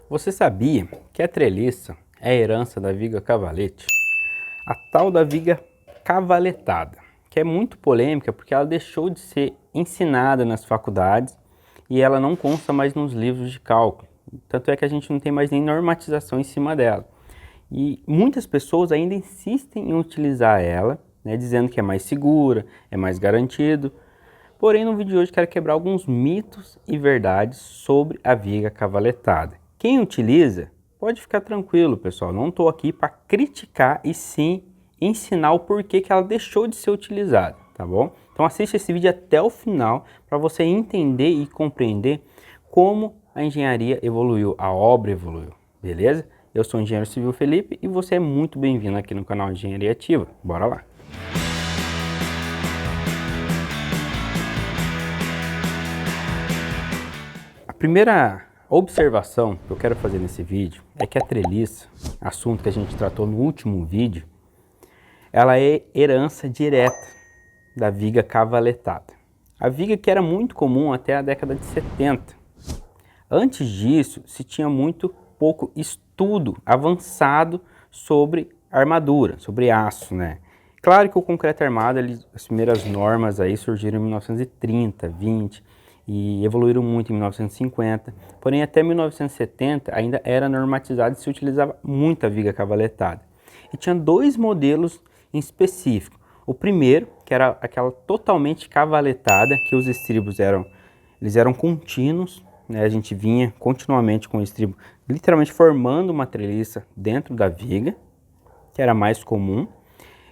Você sabia que a treliça é a herança da viga cavalete? A tal da viga cavaletada, que é muito polêmica porque ela deixou de ser ensinada nas faculdades e ela não consta mais nos livros de cálculo. Tanto é que a gente não tem mais nem normatização em cima dela. E muitas pessoas ainda insistem em utilizar ela, dizendo que é mais segura, é mais garantido. Porém, no vídeo de hoje quero quebrar alguns mitos e verdades sobre a viga cavaletada. Quem utiliza, pode ficar tranquilo, pessoal. Não estou aqui para criticar e sim ensinar o porquê que ela deixou de ser utilizada, tá bom? Então assista esse vídeo até o final para você entender e compreender como a engenharia evoluiu, a obra evoluiu, beleza? Eu sou o engenheiro civil Felipe e você é muito bem-vindo aqui no canal Engenharia Ativa. Bora lá! A primeira observação que eu quero fazer nesse vídeo é que a treliça, assunto que a gente tratou no último vídeo, ela é herança direta da viga cavaletada. A viga que era muito comum até a década de 70. Antes disso, se tinha muito pouco estudo avançado sobre armadura, sobre aço, né? Claro que o concreto armado, as primeiras normas aí surgiram em 1930, 20 e evoluíram muito em 1950. Porém, até 1970 ainda era normatizado e se utilizava muita viga cavaletada. E tinha dois modelos em específico. O primeiro, que era aquela totalmente cavaletada, que os estribos eram contínuos, né? A gente vinha continuamente com o estribo literalmente formando uma treliça dentro da viga, que era mais comum.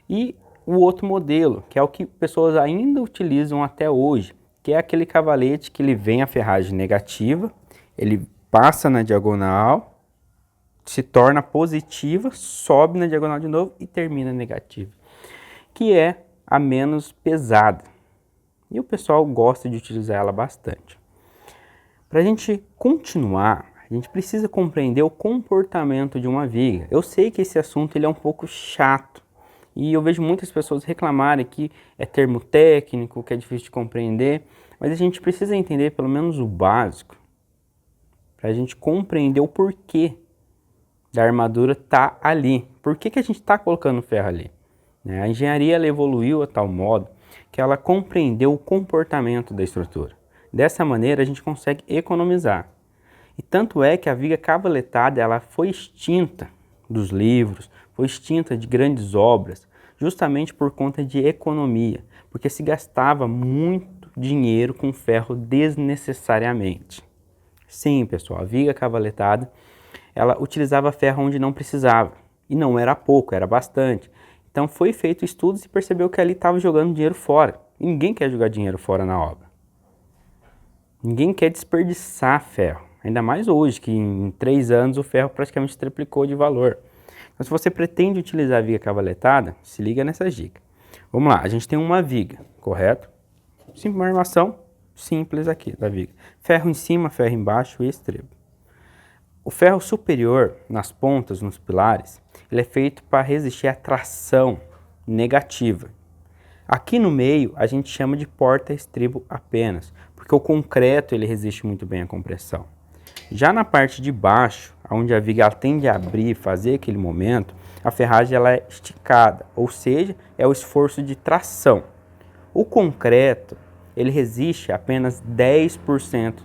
E o outro modelo, que é o que pessoas ainda utilizam até hoje, que é aquele cavalete que ele vem a ferragem negativa, ele passa na diagonal, se torna positiva, sobe na diagonal de novo e termina negativa, que é a menos pesada. E o pessoal gosta de utilizar ela bastante. Para a gente continuar, a gente precisa compreender o comportamento de uma viga. Eu sei que esse assunto ele é um pouco chato e eu vejo muitas pessoas reclamarem que é termo técnico, que é difícil de compreender, mas a gente precisa entender pelo menos o básico para a gente compreender o porquê da armadura estar ali. Por que a gente está colocando ferro ali? A engenharia ela evoluiu a tal modo que ela compreendeu o comportamento da estrutura. Dessa maneira a gente consegue economizar. E tanto é que a viga cavaletada ela foi extinta dos livros, foi extinta de grandes obras, justamente por conta de economia, porque se gastava muito dinheiro com ferro desnecessariamente. Sim, pessoal, a viga cavaletada ela utilizava ferro onde não precisava, e não era pouco, era bastante. Então foi feito estudos e percebeu que ali estava jogando dinheiro fora. E ninguém quer jogar dinheiro fora na obra. Ninguém quer desperdiçar ferro, ainda mais hoje, que em 3 anos o ferro praticamente triplicou de valor. Então, se você pretende utilizar a viga cavaletada, se liga nessas dicas. Vamos lá, a gente tem uma viga, correto? Uma armação simples aqui da viga. Ferro em cima, ferro embaixo e estribo. O ferro superior, nas pontas, nos pilares, ele é feito para resistir à tração negativa. Aqui no meio, a gente chama de porta-estribo apenas, porque o concreto ele resiste muito bem à compressão. Já na parte de baixo, onde a viga ela tende a abrir e fazer aquele momento, a ferragem ela é esticada, ou seja, é o esforço de tração. O concreto, ele resiste a apenas 10%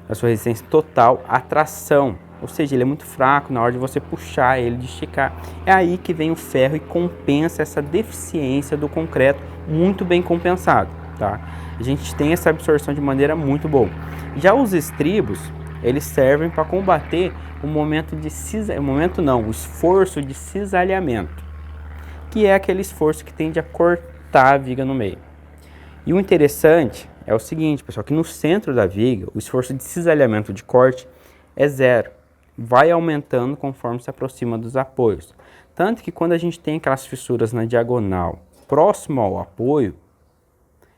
da sua resistência total à tração, ou seja, ele é muito fraco na hora de você puxar ele, de esticar. É aí que vem o ferro e compensa essa deficiência do concreto, muito bem compensado, tá? A gente tem essa absorção de maneira muito boa. Já os estribos, eles servem para combater o esforço de cisalhamento, que é aquele esforço que tende a cortar a viga no meio. E o interessante é o seguinte, pessoal, que no centro da viga, o esforço de cisalhamento de corte é 0. Vai aumentando conforme se aproxima dos apoios. Tanto que quando a gente tem aquelas fissuras na diagonal, próximo ao apoio,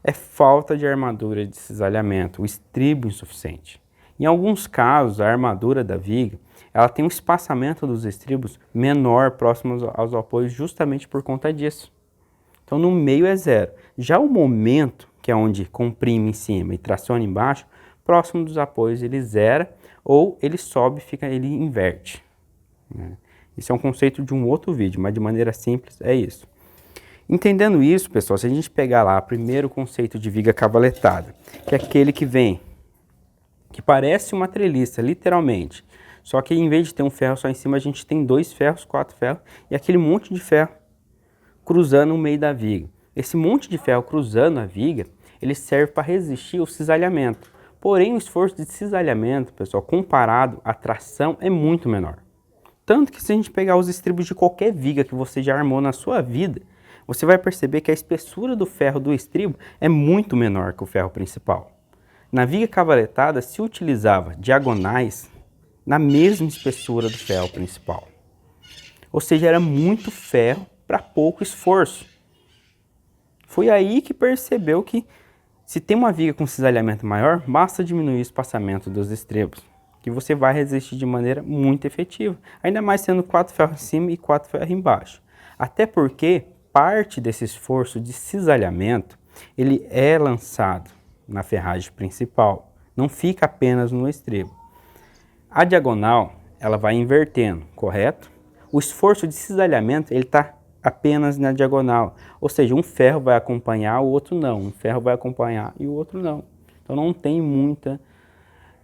é falta de armadura de cisalhamento, o estribo insuficiente. Em alguns casos, a armadura da viga, ela tem um espaçamento dos estribos menor próximo aos apoios justamente por conta disso. Então no meio é 0. Já o momento, que é onde comprime em cima e traciona embaixo, próximo dos apoios ele zera, ou ele sobe, ele inverte, né? Isso é um conceito de um outro vídeo, mas de maneira simples é isso. Entendendo isso, pessoal, se a gente pegar lá o primeiro conceito de viga cavaletada, que é aquele que vem, que parece uma treliça, literalmente, só que em vez de ter um ferro só em cima, a gente tem 2 ferros, 4 ferros, e aquele monte de ferro cruzando o meio da viga. Esse monte de ferro cruzando a viga, ele serve para resistir ao cisalhamento. Porém, o esforço de cisalhamento, pessoal, comparado à tração, é muito menor. Tanto que se a gente pegar os estribos de qualquer viga que você já armou na sua vida, você vai perceber que a espessura do ferro do estribo é muito menor que o ferro principal. Na viga cavaletada se utilizava diagonais na mesma espessura do ferro principal. Ou seja, era muito ferro para pouco esforço. Foi aí que percebeu que se tem uma viga com cisalhamento maior, basta diminuir o espaçamento dos estribos, que você vai resistir de maneira muito efetiva. Ainda mais sendo 4 ferros em cima e 4 ferros embaixo. Até porque parte desse esforço de cisalhamento, ele é lançado na ferragem principal. Não fica apenas no estribo. A diagonal, ela vai invertendo, correto? O esforço de cisalhamento, ele está apenas na diagonal. Ou seja, um ferro vai acompanhar, o outro não. Um ferro vai acompanhar e o outro não. Então não tem muita...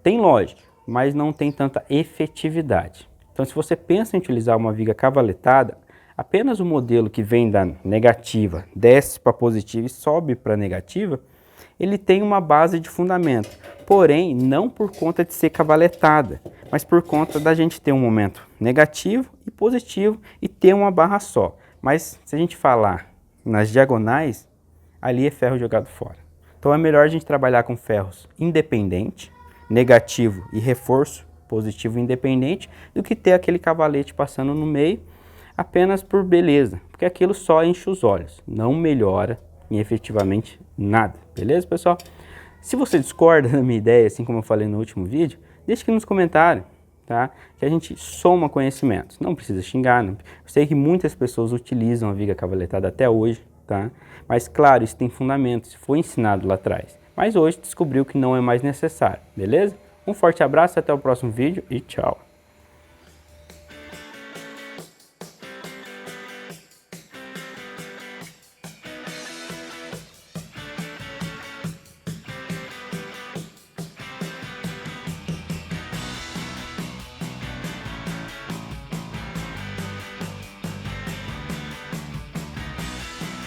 Tem lógica, mas não tem tanta efetividade. Então se você pensa em utilizar uma viga cavaletada, apenas o modelo que vem da negativa, desce para positiva e sobe para negativa, ele tem uma base de fundamento. Porém, não por conta de ser cavaletada, mas por conta da gente ter um momento negativo e positivo e ter uma barra só. Mas se a gente falar nas diagonais, ali é ferro jogado fora. Então é melhor a gente trabalhar com ferros independente, negativo e reforço, positivo e independente, do que ter aquele cavalete passando no meio apenas por beleza, porque aquilo só enche os olhos, não melhora em efetivamente nada. Beleza, pessoal? Se você discorda da minha ideia, assim como eu falei no último vídeo, deixa aqui nos comentários, tá? Que a gente soma conhecimentos. Não precisa xingar, não. Eu sei que muitas pessoas utilizam a viga cavaletada até hoje, tá? Mas claro, isso tem fundamento, isso foi ensinado lá atrás. Mas hoje descobriu que não é mais necessário, beleza? Um forte abraço, até o próximo vídeo e tchau!